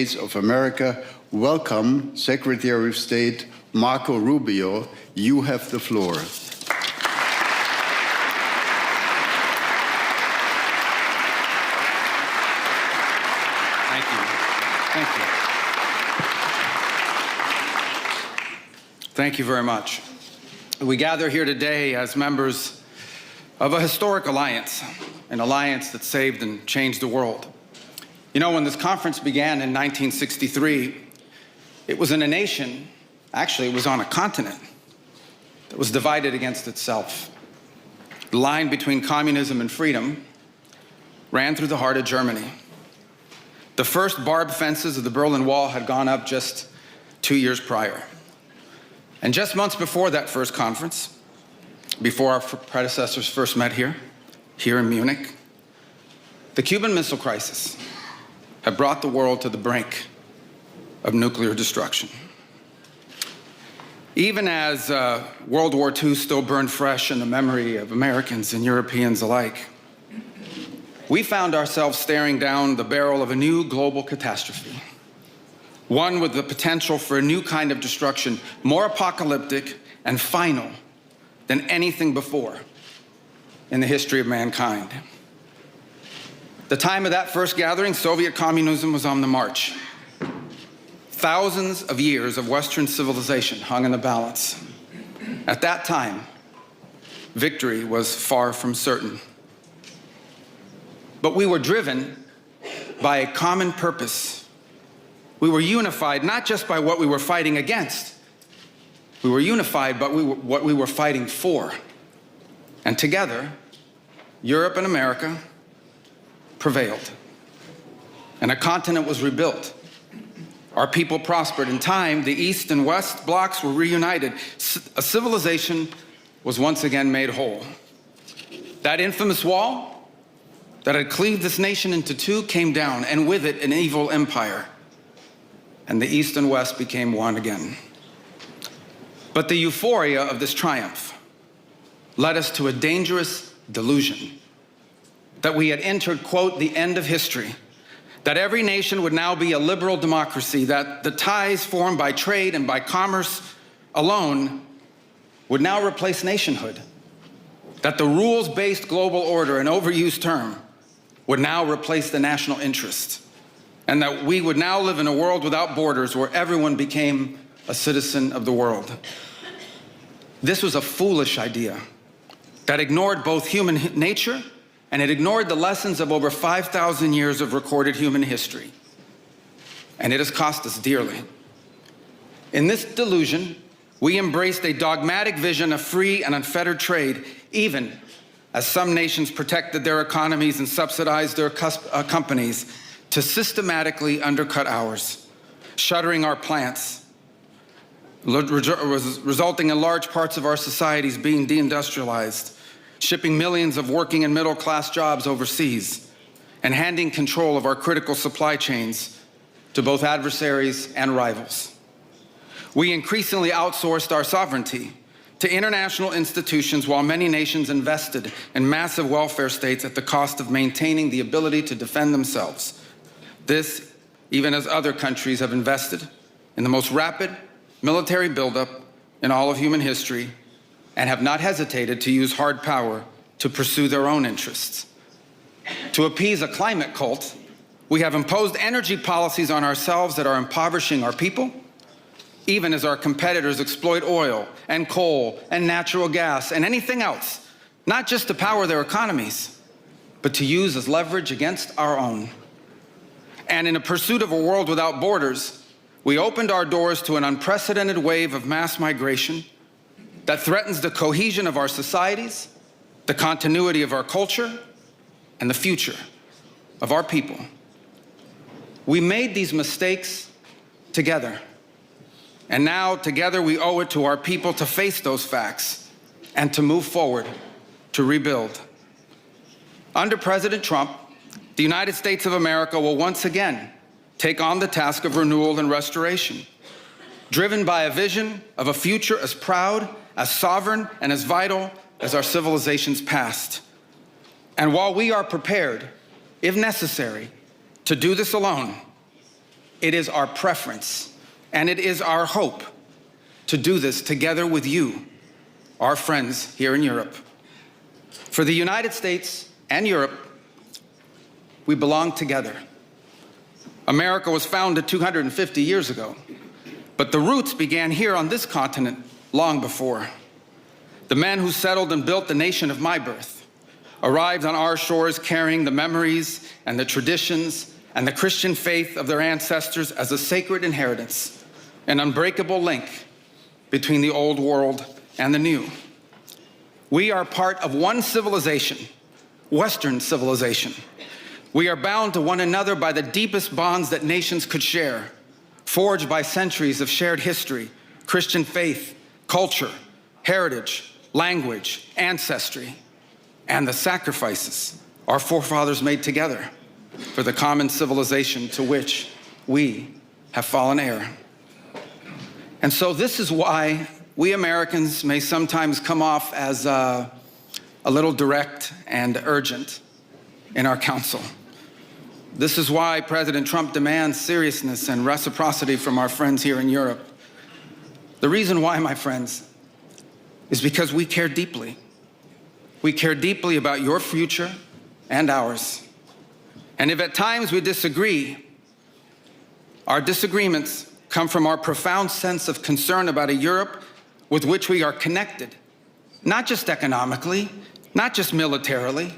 States of America, welcome Secretary of State Marco Rubio. You have the floor. Thank you. Thank you. Thank you very much. We gather here today as members of a historic alliance, an alliance that saved and changed the world. You know, when this conference began in 1963, it was in a nation, actually it was on a continent, that was divided against itself. The line between communism and freedom ran through the heart of Germany. The first barbed fences of the Berlin Wall had gone up just 2 years prior. And just months before that first conference, before our predecessors first met here in Munich, the Cuban Missile Crisis had brought the world to the brink of nuclear destruction. Even as World War II still burned fresh in the memory of Americans and Europeans alike, we found ourselves staring down the barrel of a new global catastrophe, one with the potential for a new kind of destruction, more apocalyptic and final than anything before in the history of mankind. The time of that first gathering, Soviet communism was on the march. Thousands of years of Western civilization hung in the balance. At that time, victory was far from certain. But we were driven by a common purpose. We were unified not just by what we were fighting against. We were unified by what we were fighting for. And together, Europe and America prevailed. And a continent was rebuilt. Our people prospered. In time, the East and West blocks were reunited. A civilization was once again made whole. That infamous wall that had cleaved this nation into two came down, and with it, an evil empire. And the East and West became one again. But the euphoria of this triumph led us to a dangerous delusion that we had entered, quote, the end of history, that every nation would now be a liberal democracy, that the ties formed by trade and by commerce alone would now replace nationhood, that the rules-based global order, an overused term, would now replace the national interest, and that we would now live in a world without borders where everyone became a citizen of the world. This was a foolish idea that ignored both human nature and it ignored the lessons of over 5,000 years of recorded human history. And it has cost us dearly. In this delusion, we embraced a dogmatic vision of free and unfettered trade, even as some nations protected their economies and subsidized their companies to systematically undercut ours, shuttering our plants, resulting in large parts of our societies being deindustrialized, shipping millions of working and middle-class jobs overseas, and handing control of our critical supply chains to both adversaries and rivals. We increasingly outsourced our sovereignty to international institutions while many nations invested in massive welfare states at the cost of maintaining the ability to defend themselves. This, even as other countries have invested in the most rapid military buildup in all of human history and have not hesitated to use hard power to pursue their own interests. To appease a climate cult, we have imposed energy policies on ourselves that are impoverishing our people, even as our competitors exploit oil and coal and natural gas and anything else, not just to power their economies, but to use as leverage against our own. And in a pursuit of a world without borders, we opened our doors to an unprecedented wave of mass migration that threatens the cohesion of our societies, the continuity of our culture, and the future of our people. We made these mistakes together. And now, together, we owe it to our people to face those facts and to move forward, to rebuild. Under President Trump, the United States of America will once again take on the task of renewal and restoration, driven by a vision of a future as proud, as sovereign, and as vital as our civilization's past. And while we are prepared, if necessary, to do this alone, it is our preference, and it is our hope to do this together with you, our friends here in Europe. For the United States and Europe, we belong together. America was founded 250 years ago, but the roots began here on this continent long before. The men who settled and built the nation of my birth arrived on our shores carrying the memories and the traditions and the Christian faith of their ancestors as a sacred inheritance, an unbreakable link between the old world and the new. We are part of one civilization, Western civilization. We are bound to one another by the deepest bonds that nations could share, forged by centuries of shared history, Christian faith, culture, heritage, language, ancestry, and the sacrifices our forefathers made together for the common civilization to which we have fallen heir. And so this is why we Americans may sometimes come off as a little direct and urgent in our counsel. This is why President Trump demands seriousness and reciprocity from our friends here in Europe. The reason why, my friends, is because we care deeply. We care deeply about your future and ours. And if at times we disagree, our disagreements come from our profound sense of concern about a Europe with which we are connected, not just economically, not just militarily.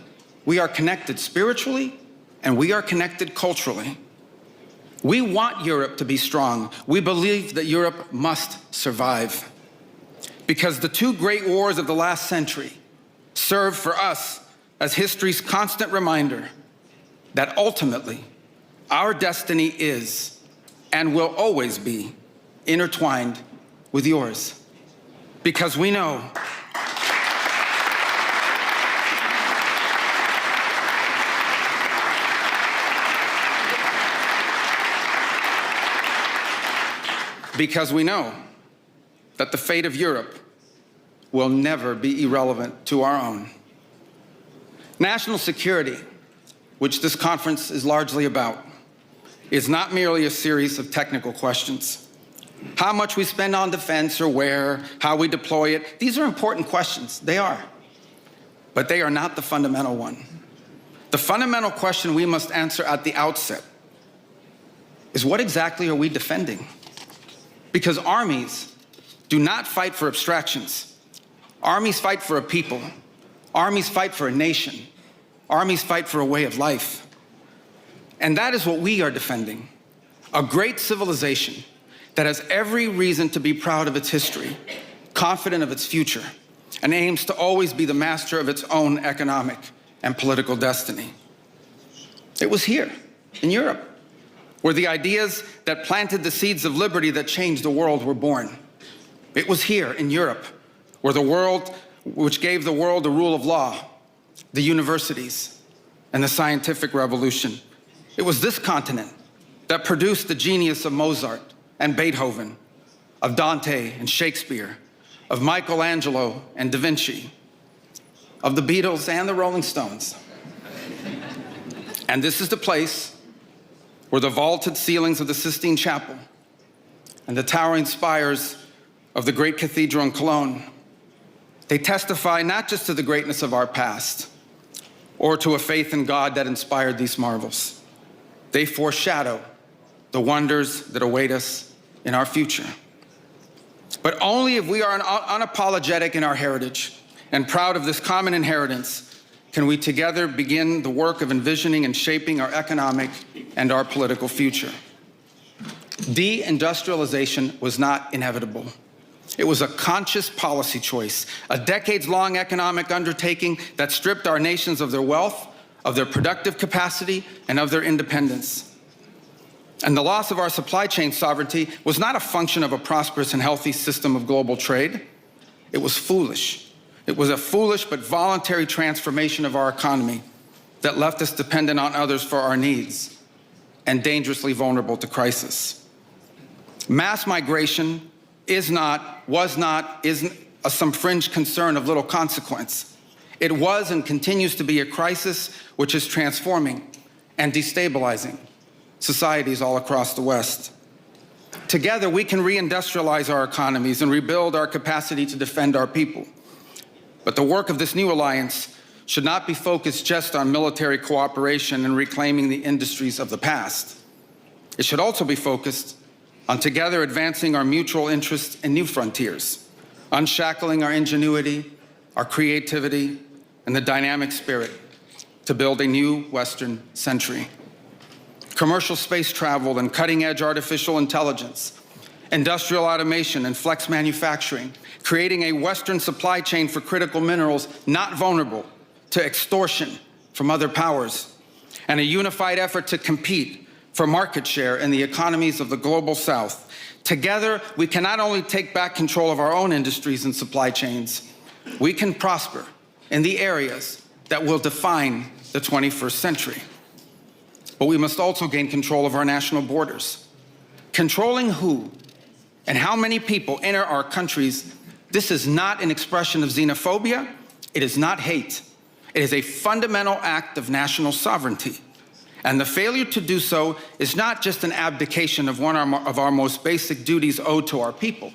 We are connected spiritually, and we are connected culturally. We want Europe to be strong. We believe that Europe must survive, because the two great wars of the last century serve for us as history's constant reminder that ultimately our destiny is and will always be intertwined with yours. Because we know that the fate of Europe will never be irrelevant to our own. National security, which this conference is largely about, is not merely a series of technical questions. How much we spend on defense or where, how we deploy it, these are important questions, they are. But they are not the fundamental one. The fundamental question we must answer at the outset is, what exactly are we defending? Because armies do not fight for abstractions. Armies fight for a people. Armies fight for a nation. Armies fight for a way of life. And that is what we are defending, a great civilization that has every reason to be proud of its history, confident of its future, and aims to always be the master of its own economic and political destiny. It was here, in Europe, where the ideas that planted the seeds of liberty that changed the world were born. It was here, in Europe, which gave the world the rule of law, the universities, and the scientific revolution. It was this continent that produced the genius of Mozart and Beethoven, of Dante and Shakespeare, of Michelangelo and Da Vinci, of the Beatles and the Rolling Stones. And this is the place where the vaulted ceilings of the Sistine Chapel and the towering spires of the great cathedral in Cologne, they testify not just to the greatness of our past or to a faith in God that inspired these marvels. They foreshadow the wonders that await us in our future. But only if we are unapologetic in our heritage and proud of this common inheritance can we together begin the work of envisioning and shaping our economic and our political future. Deindustrialization was not inevitable. It was a conscious policy choice, a decades-long economic undertaking that stripped our nations of their wealth, of their productive capacity, and of their independence. And the loss of our supply chain sovereignty was not a function of a prosperous and healthy system of global trade. It was foolish. It was a foolish but voluntary transformation of our economy that left us dependent on others for our needs and dangerously vulnerable to crisis. Mass migration isn't some fringe concern of little consequence. It was and continues to be a crisis which is transforming and destabilizing societies all across the West. Together, we can reindustrialize our economies and rebuild our capacity to defend our people. But the work of this new alliance should not be focused just on military cooperation and reclaiming the industries of the past. It should also be focused on together advancing our mutual interests in new frontiers, unshackling our ingenuity, our creativity, and the dynamic spirit to build a new Western century. Commercial space travel and cutting-edge artificial intelligence, industrial automation and flex manufacturing, creating a Western supply chain for critical minerals not vulnerable to extortion from other powers, and a unified effort to compete for market share in the economies of the global South. Together, we can not only take back control of our own industries and supply chains, we can prosper in the areas that will define the 21st century. But we must also gain control of our national borders. Controlling who and how many people enter our countries, this is not an expression of xenophobia. It is not hate. It is a fundamental act of national sovereignty. And the failure to do so is not just an abdication of one of our most basic duties owed to our people.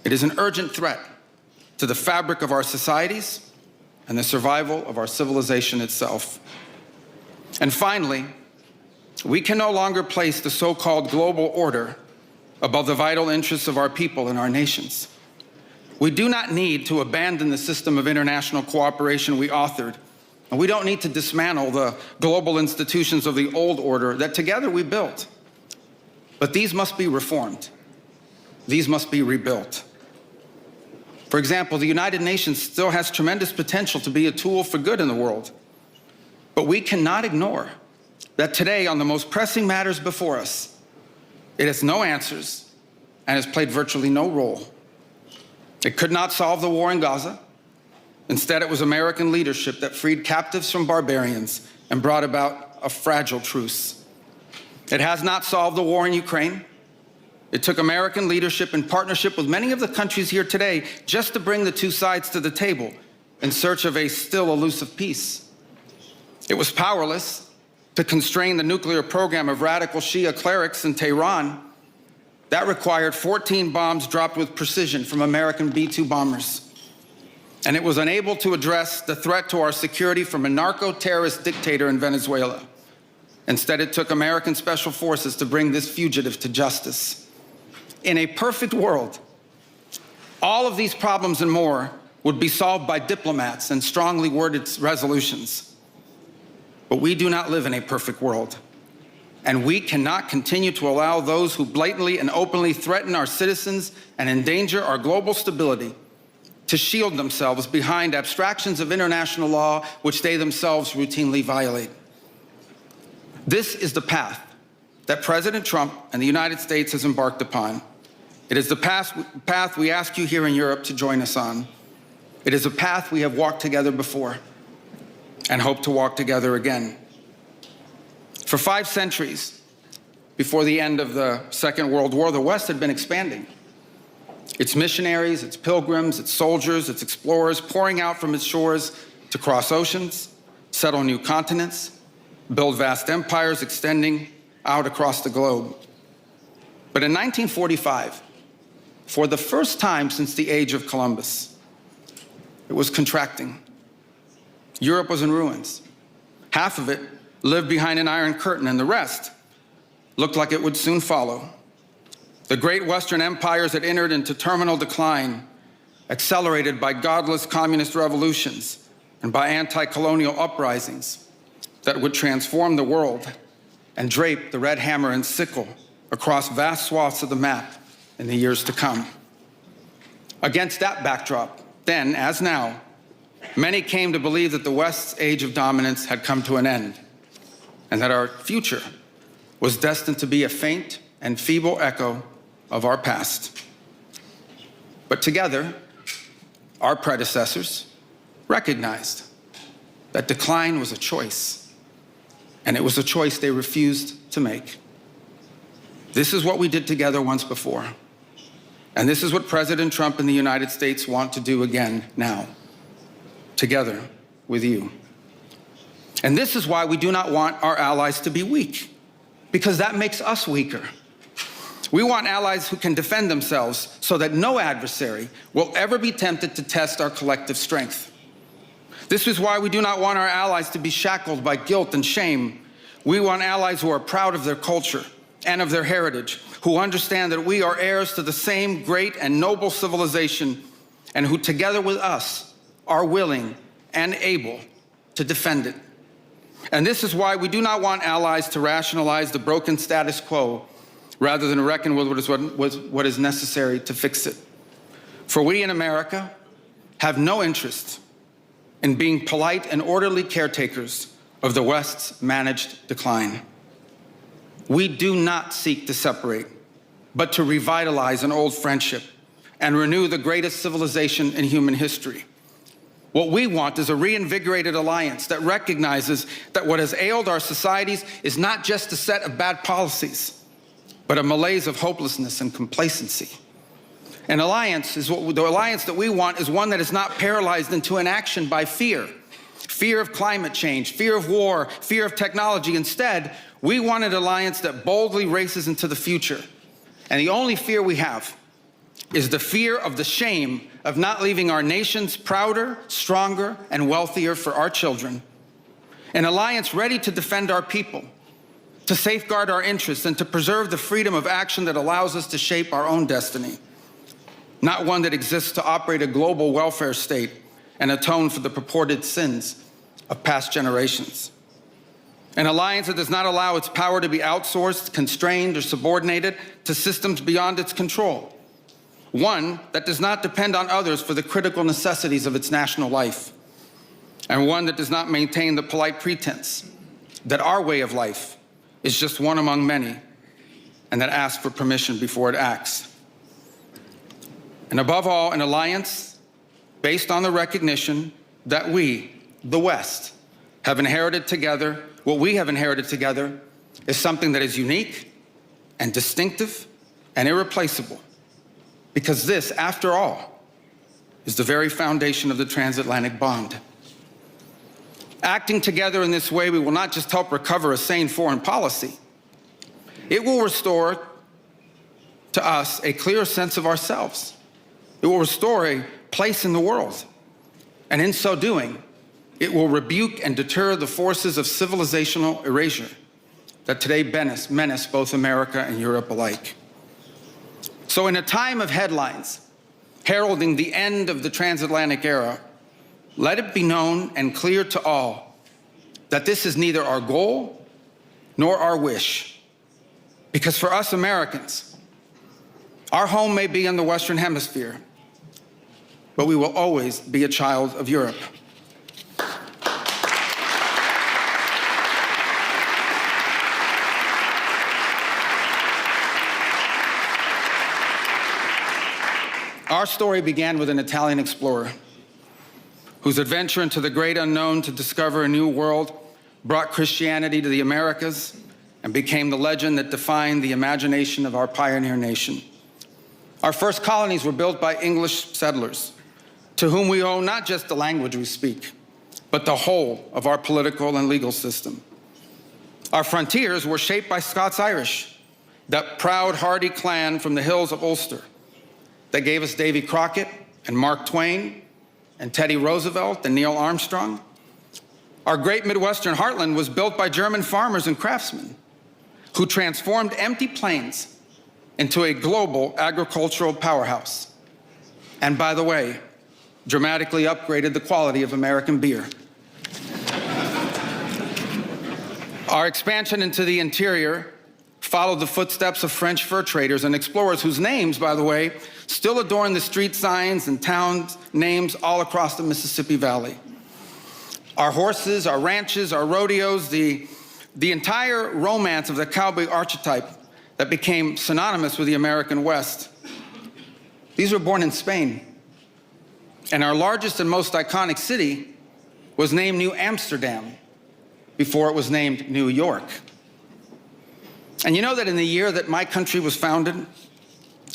It is an urgent threat to the fabric of our societies and the survival of our civilization itself. And finally, we can no longer place the so-called global order above the vital interests of our people and our nations. We do not need to abandon the system of international cooperation we authored, and we don't need to dismantle the global institutions of the old order that together we built. But these must be reformed. These must be rebuilt. For example, the United Nations still has tremendous potential to be a tool for good in the world. But we cannot ignore that today, on the most pressing matters before us, it has no answers and has played virtually no role. It could not solve the war in Gaza. Instead, it was American leadership that freed captives from barbarians and brought about a fragile truce. It has not solved the war in Ukraine. It took American leadership in partnership with many of the countries here today just to bring the two sides to the table in search of a still elusive peace. It was powerless to constrain the nuclear program of radical Shia clerics in Tehran. That required 14 bombs dropped with precision from American B-2 bombers. And it was unable to address the threat to our security from a narco-terrorist dictator in Venezuela. Instead, it took American special forces to bring this fugitive to justice. In a perfect world, all of these problems and more would be solved by diplomats and strongly worded resolutions. But we do not live in a perfect world, and we cannot continue to allow those who blatantly and openly threaten our citizens and endanger our global stability to shield themselves behind abstractions of international law which they themselves routinely violate. This is the path that President Trump and the United States has embarked upon. It is the path we ask you here in Europe to join us on. It is a path we have walked together before and hope to walk together again. For 5 centuries, before the end of the Second World War, the West had been expanding. Its missionaries, its pilgrims, its soldiers, its explorers pouring out from its shores to cross oceans, settle new continents, build vast empires extending out across the globe. But in 1945, for the first time since the age of Columbus, it was contracting. Europe was in ruins. Half of it lived behind an iron curtain, and the rest looked like it would soon follow. The great Western empires had entered into terminal decline, accelerated by godless communist revolutions and by anti-colonial uprisings that would transform the world and drape the red hammer and sickle across vast swaths of the map in the years to come. Against that backdrop, then as now, many came to believe that the West's age of dominance had come to an end, and that our future was destined to be a faint and feeble echo of our past. But together, our predecessors recognized that decline was a choice, and it was a choice they refused to make. This is what we did together once before, and this is what President Trump and the United States want to do again now, together with you. And this is why we do not want our allies to be weak. because that makes us weaker. We want allies who can defend themselves so that no adversary will ever be tempted to test our collective strength. This is why we do not want our allies to be shackled by guilt and shame. We want allies who are proud of their culture and of their heritage, who understand that we are heirs to the same great and noble civilization, and who together with us are willing and able to defend it. And this is why we do not want allies to rationalize the broken status quo rather than reckon with what is necessary to fix it. For we in America have no interest in being polite and orderly caretakers of the West's managed decline. We do not seek to separate, but to revitalize an old friendship and renew the greatest civilization in human history. What we want is a reinvigorated alliance that recognizes that what has ailed our societies is not just a set of bad policies, but a malaise of hopelessness and complacency. An alliance is the alliance that we want is one that is not paralyzed into inaction by fear. Fear of climate change, fear of war, fear of technology. Instead, we want an alliance that boldly races into the future. And the only fear we have is the fear of the shame of not leaving our nations prouder, stronger, and wealthier for our children. An alliance ready to defend our people, to safeguard our interests, and to preserve the freedom of action that allows us to shape our own destiny. Not one that exists to operate a global welfare state and atone for the purported sins of past generations. An alliance that does not allow its power to be outsourced, constrained, or subordinated to systems beyond its control. One that does not depend on others for the critical necessities of its national life. And one that does not maintain the polite pretense that our way of life is just one among many, and that asks for permission before it acts. And above all, an alliance based on the recognition that we, the West, have inherited together. What we have inherited together is something that is unique and distinctive and irreplaceable, because this, after all, is the very foundation of the transatlantic bond. Acting together in this way, we will not just help recover a sane foreign policy, it will restore to us a clear sense of ourselves. It will restore a place in the world. And in so doing, it will rebuke and deter the forces of civilizational erasure that today menace both America and Europe alike. So in a time of headlines heralding the end of the transatlantic era, let it be known and clear to all that this is neither our goal nor our wish. Because for us Americans, our home may be in the Western Hemisphere, but we will always be a child of Europe. Our story began with an Italian explorer whose adventure into the great unknown to discover a new world brought Christianity to the Americas and became the legend that defined the imagination of our pioneer nation. Our first colonies were built by English settlers, to whom we owe not just the language we speak, but the whole of our political and legal system. Our frontiers were shaped by Scots-Irish, that proud, hardy clan from the hills of Ulster that gave us Davy Crockett and Mark Twain and Teddy Roosevelt and Neil Armstrong. Our great Midwestern heartland was built by German farmers and craftsmen who transformed empty plains into a global agricultural powerhouse. And by the way, dramatically upgraded the quality of American beer. Our expansion into the interior followed the footsteps of French fur traders and explorers whose names, by the way, still adorn the street signs and town names all across the Mississippi Valley. Our horses, our ranches, our rodeos, the entire romance of the cowboy archetype that became synonymous with the American West. These were born in Spain. And our largest and most iconic city was named New Amsterdam before it was named New York. And you know that in the year that my country was founded,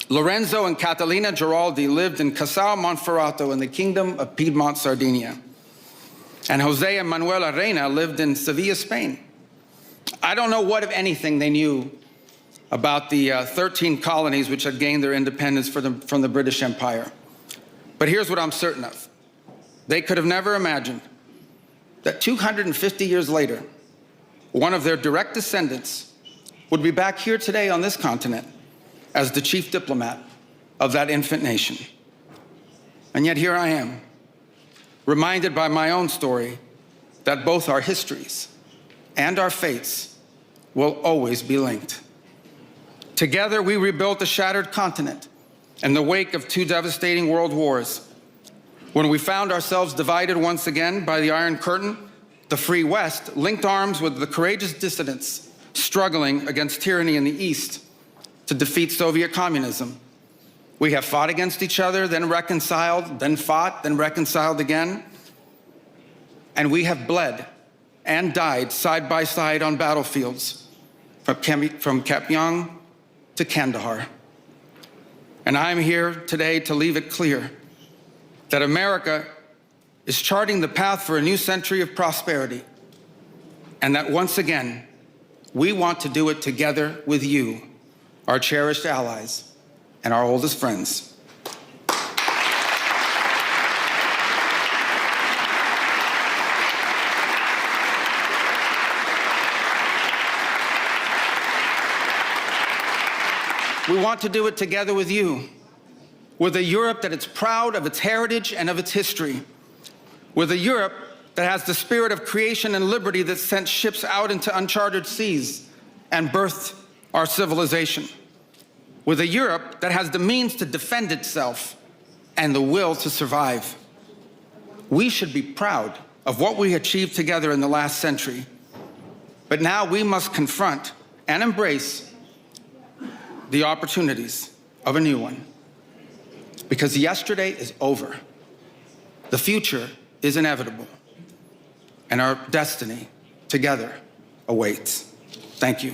Lorenzo and Catalina Giraldi lived in Casal Monferrato in the Kingdom of Piedmont, Sardinia. And Jose and Manuela Reina lived in Sevilla, Spain. I don't know what, if anything, they knew about the 13 colonies which had gained their independence from the British Empire. But here's what I'm certain of. They could have never imagined that 250 years later, one of their direct descendants would be back here today on this continent as the chief diplomat of that infant nation. And yet here I am, reminded by my own story that both our histories and our fates will always be linked. Together, we rebuilt a shattered continent in the wake of 2 devastating world wars. When we found ourselves divided once again by the Iron Curtain, the Free West linked arms with the courageous dissidents struggling against tyranny in the East to defeat Soviet communism. We have fought against each other, then reconciled, then fought, then reconciled again. And we have bled and died side by side on battlefields from Kapyong to Kandahar. And I'm here today to leave it clear that America is charting the path for a new century of prosperity, and that once again, we want to do it together with you, our cherished allies and our oldest friends. We want to do it together with you, with a Europe that is proud of its heritage and of its history, with a Europe that has the spirit of creation and liberty that sent ships out into uncharted seas and birthed our civilization, with a Europe that has the means to defend itself and the will to survive. We should be proud of what we achieved together in the last century, but now we must confront and embrace the opportunities of a new one. Because yesterday is over. The future is inevitable. And our destiny together awaits. Thank you.